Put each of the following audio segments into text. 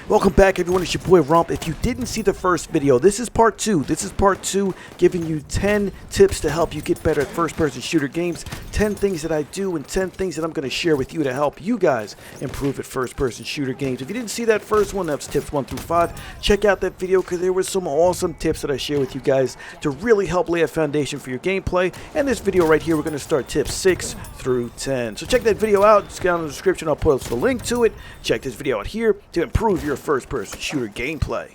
Welcome back, everyone. It's your boy Rump. If you didn't see the first video, this is part 2. This is part 2, giving you 10 tips to help you get better at first-person shooter games, 10 things that I do, and 10 things that I'm going to share with you to help you guys improve at first-person shooter games. If you didn't see that first one, that's tips 1 through 5. Check out that video because there was some awesome tips that I share with you guys to really help lay a foundation for your gameplay. And this video right here, we're going to start tips 6 through 10. So check that video out. It's down in the description. I'll post the link to it. Check this video out here to improve your first-person shooter gameplay.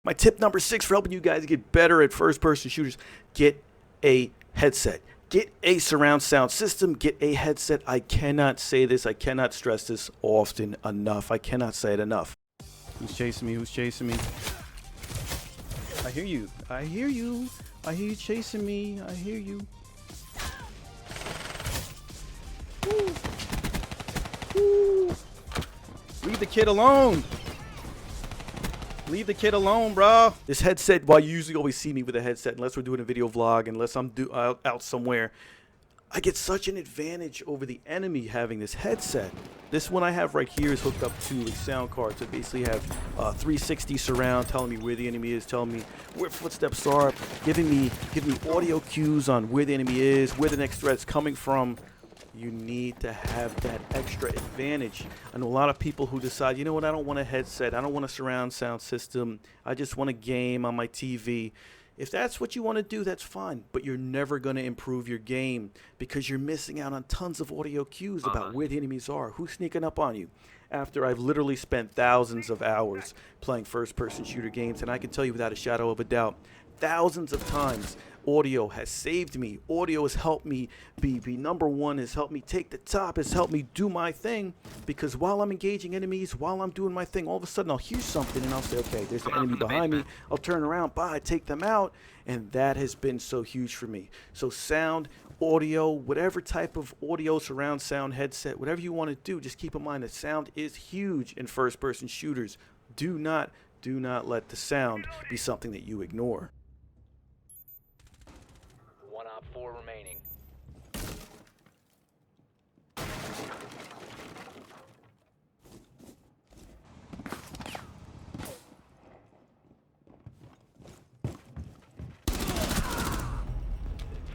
My tip number 6 for helping you guys get better at first-person shooters: get a headset. Get a surround sound system, get a headset. I cannot say this, I cannot stress this often enough. I cannot say it enough. Who's chasing me? Who's chasing me? I hear you. I hear you. I hear you chasing me. I hear you. Woo. Woo. Leave the kid alone. Leave the kid alone, bro. This headset, while you usually always see me with a headset, unless we're doing a video vlog, unless I'm out somewhere, I get such an advantage over the enemy having this headset. This one I have right here is hooked up to a sound card, so basically have 360 surround, telling me where the enemy is, telling me where footsteps are, giving me audio cues on where the enemy is, where the next threat's coming from. You need to have that extra advantage. I know a lot of people who decide, you know what, I don't want a headset, I don't want a surround sound system, I just want a game on my TV. If that's what you want to do, that's fine, but you're never going to improve your game because you're missing out on tons of audio cues about where the enemies are, who's sneaking up on you. After I've literally spent thousands of hours playing first-person shooter games, and I can tell you without a shadow of a doubt, thousands of times audio has saved me. Audio has helped me be number one, has helped me take the top, has helped me do my thing, because while I'm engaging enemies, while I'm doing my thing, all of a sudden I'll hear something and I'll say, okay, there's the enemy behind me. I'll turn around, bye, take them out, and that has been so huge for me. So sound, audio, whatever type of audio, surround sound, headset, whatever you want to do, just keep in mind that sound is huge in first-person shooters. Do not let the sound be something that you ignore. 1 op 4 remaining.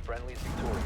Friendly's victorious.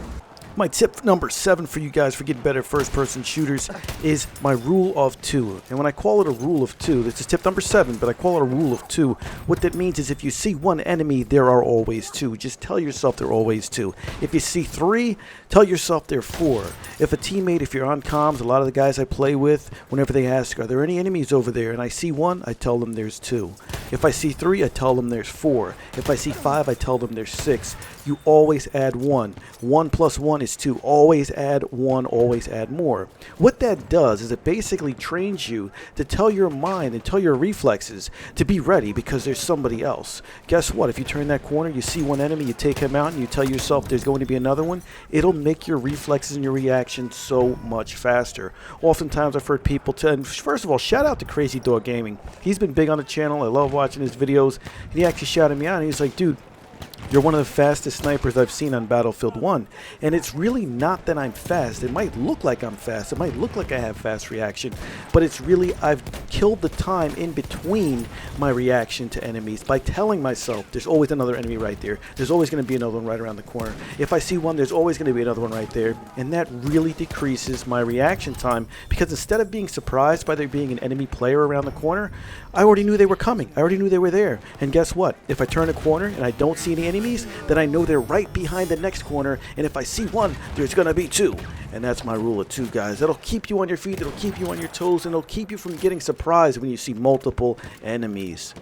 My tip number 7 for you guys for getting better at first-person shooters is my rule of 2. And when I call it a rule of 2, this is tip number 7, but I call it a rule of 2. What that means is if you see one enemy, there are always 2. Just tell yourself there are always 2. If you see 3, tell yourself there are 4. If a teammate, if you're on comms, a lot of the guys I play with, whenever they ask, are there any enemies over there? And I see 1, I tell them there's 2. If I see 3, I tell them there's 4. If I see 5, I tell them there's 6. You always add 1. 1 plus 1 is 2. Always add 1, always add more. What that does is it basically trains you to tell your mind and tell your reflexes to be ready because there's somebody else. Guess what? If you turn that corner, you see one enemy, you take him out, and you tell yourself there's going to be another one, it'll make your reflexes and your reaction so much faster. Oftentimes I've heard people tell, and first of all, shout out to Crazy Dog Gaming. He's been big on the channel. I love watching his videos. And he actually shouted me out, and he's like, dude, you're one of the fastest snipers I've seen on Battlefield 1. And it's really not that I'm fast. It might look like I'm fast. It might look like I have fast reaction. But it's really, I've killed the time in between my reaction to enemies by telling myself there's always another enemy right there. There's always going to be another one right around the corner. If I see one, there's always going to be another one right there. And that really decreases my reaction time because instead of being surprised by there being an enemy player around the corner, I already knew they were coming. I already knew they were there. And guess what? If I turn a corner and I don't see any enemies, then I know they're right behind the next corner, and if I see 1, there's gonna be 2. And that's my rule of 2, guys. That'll keep you on your feet, it'll keep you on your toes, and it'll keep you from getting surprised when you see multiple enemies.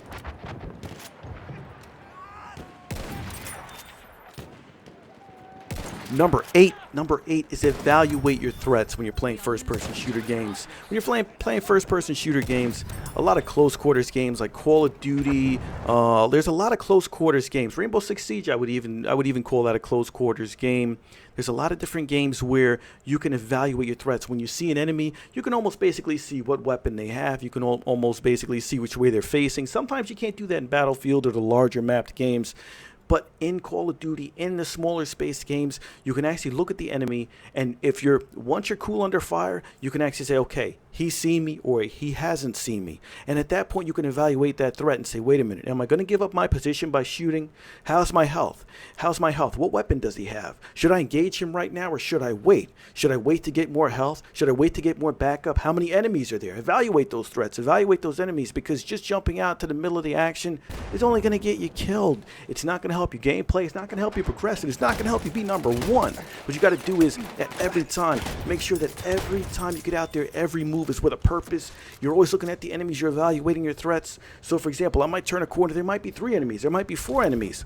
Number 8 is evaluate your threats when you're playing first-person shooter games. When you're playing first-person shooter games, a lot of close quarters games like Call of Duty, there's a lot of close quarters games. Rainbow Six Siege, I would even call that a close quarters game. There's a lot of different games where you can evaluate your threats. When you see an enemy, you can almost basically see what weapon they have. You can almost basically see which way they're facing. Sometimes you can't do that in Battlefield or the larger mapped games. But in Call of Duty, in the smaller space games, you can actually look at the enemy, and once you're cool under fire, you can actually say, okay, he's seen me or he hasn't seen me. And at that point, you can evaluate that threat and say, wait a minute, am I going to give up my position by shooting? How's my health? How's my health? What weapon does he have? Should I engage him right now or should I wait? Should I wait to get more health? Should I wait to get more backup? How many enemies are there? Evaluate those threats, evaluate those enemies, because just jumping out to the middle of the action is only going to get you killed. It's not going to help you gameplay. It's not going to help you progress. And it's not going to help you be number one. What you got to do is, at every time, make sure that every time you get out there, every move is with a purpose. You're always looking at the enemies. You're evaluating your threats. So, for example, I might turn a corner. There might be 3 enemies. There might be 4 enemies.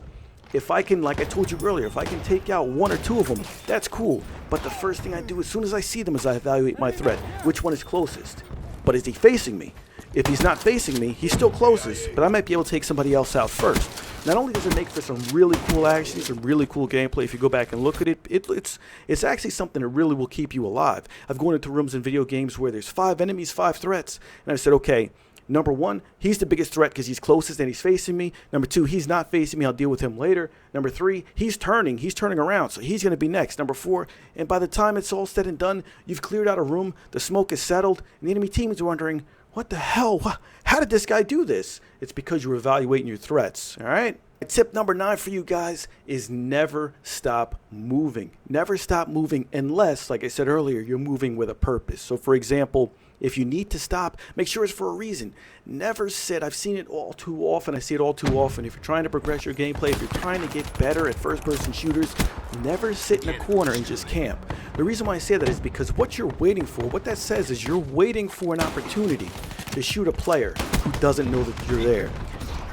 If I can, like I told you earlier, if I can take out 1 or 2 of them, that's cool. But the first thing I do as soon as I see them is I evaluate my threat. Which one is closest? But is he facing me? If he's not facing me, he's still closest, but I might be able to take somebody else out first. Not only does it make for some really cool action, some really cool gameplay, if you go back and look at it, it's actually something that really will keep you alive. I've gone into rooms in video games where there's 5 enemies, 5 threats, and I've said, okay, number 1, he's the biggest threat because he's closest and he's facing me. Number 2, he's not facing me, I'll deal with him later. Number 3, he's turning around, so he's going to be next. Number 4, and by the time it's all said and done, you've cleared out a room, the smoke is settled, and the enemy team is wondering, what the hell? How did this guy do this? It's because you're evaluating your threats, all right? Tip number 9 for you guys is never stop moving. Never stop moving unless, like I said earlier, you're moving with a purpose. So, for example, if you need to stop, make sure it's for a reason. Never sit. I've seen it all too often. I see it all too often. If you're trying to progress your gameplay, if you're trying to get better at first-person shooters, never sit in a corner and just camp. The reason why I say that is because what you're waiting for, what that says is you're waiting for an opportunity to shoot a player who doesn't know that you're there.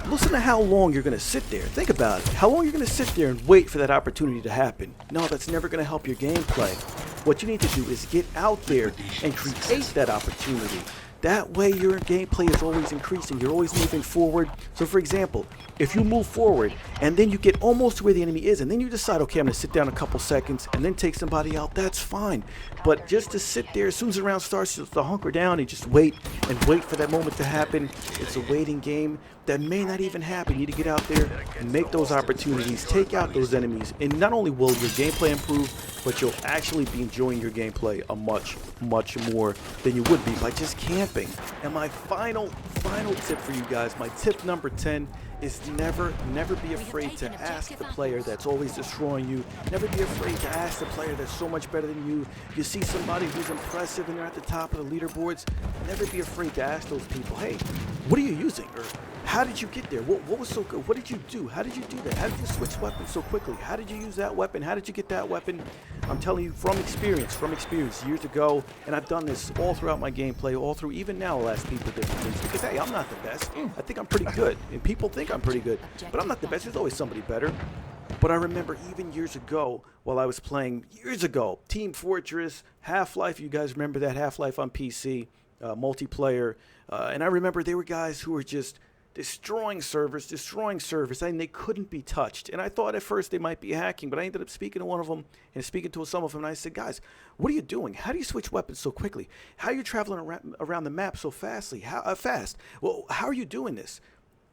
Listen to how long you're going to sit there. Think about it. How long you're going to sit there and wait for that opportunity to happen. No, that's never going to help your gameplay. What you need to do is get out there and create that opportunity. That way your gameplay is always increasing. You're always moving forward. So for example, if you move forward and then you get almost to where the enemy is and then you decide, okay, I'm going to sit down a couple seconds and then take somebody out, that's fine. But just to sit there, as soon as the round starts, just to hunker down and just wait for that moment to happen. It's a waiting game that may not even happen. You need to get out there and make those opportunities, take out those enemies, and not only will your gameplay improve, but you'll actually be enjoying your gameplay a much more than you would be by just camping. And my final tip for you guys, my tip number 10, is never be afraid to ask the player that's always destroying you. Never be afraid to ask the player that's so much better than you. You see somebody who's impressive and they're at the top of the leaderboards, never be afraid to ask those people, hey, what are you using? Or how did you get there? What was so good? What did you do? How did you do that? How did you switch weapons so quickly? How did you use that weapon? How did you get that weapon? I'm telling you from experience years ago, and I've done this all throughout my gameplay, all through even now I'll ask people different things because, hey, I'm not the best. I think I'm pretty good, and people think I'm pretty good, but I'm not the best. There's always somebody better. But I remember even years ago, while I was playing Team Fortress, Half-Life, you guys remember that Half-Life on PC, multiplayer, and I remember there were guys who were just destroying servers, and they couldn't be touched. And I thought at first they might be hacking, but I ended up speaking to one of them and speaking to some of them, and I said, guys, what are you doing? How do you switch weapons so quickly? How are you traveling around the map so fast? Well, how are you doing this?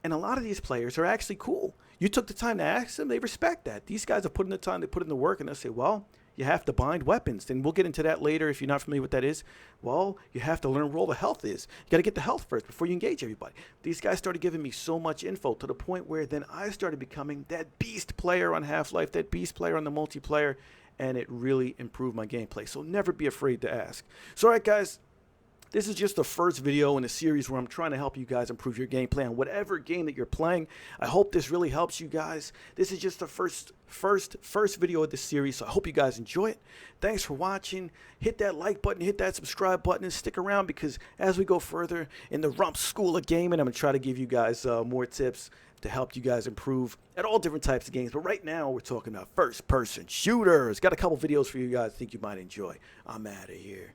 And a lot of these players are actually cool. You took the time to ask them, they respect that. These guys are putting the time, they put in the work, and they'll say, well, you have to bind weapons. And we'll get into that later if you're not familiar with what that is. Well, you have to learn where all the health is. You got to get the health first before you engage everybody. These guys started giving me so much info to the point where then I started becoming that beast player on Half-Life, that beast player on the multiplayer, and it really improved my gameplay. So never be afraid to ask. So all right, guys. This is just the first video in a series where I'm trying to help you guys improve your gameplay on whatever game that you're playing. I hope this really helps you guys. This is just the first video of this series, so I hope you guys enjoy it. Thanks for watching. Hit that like button, hit that subscribe button, and stick around because as we go further in the Rump School of Gaming, I'm going to try to give you guys more tips to help you guys improve at all different types of games. But right now, we're talking about first-person shooters. Got a couple videos for you guys I think you might enjoy. I'm out of here.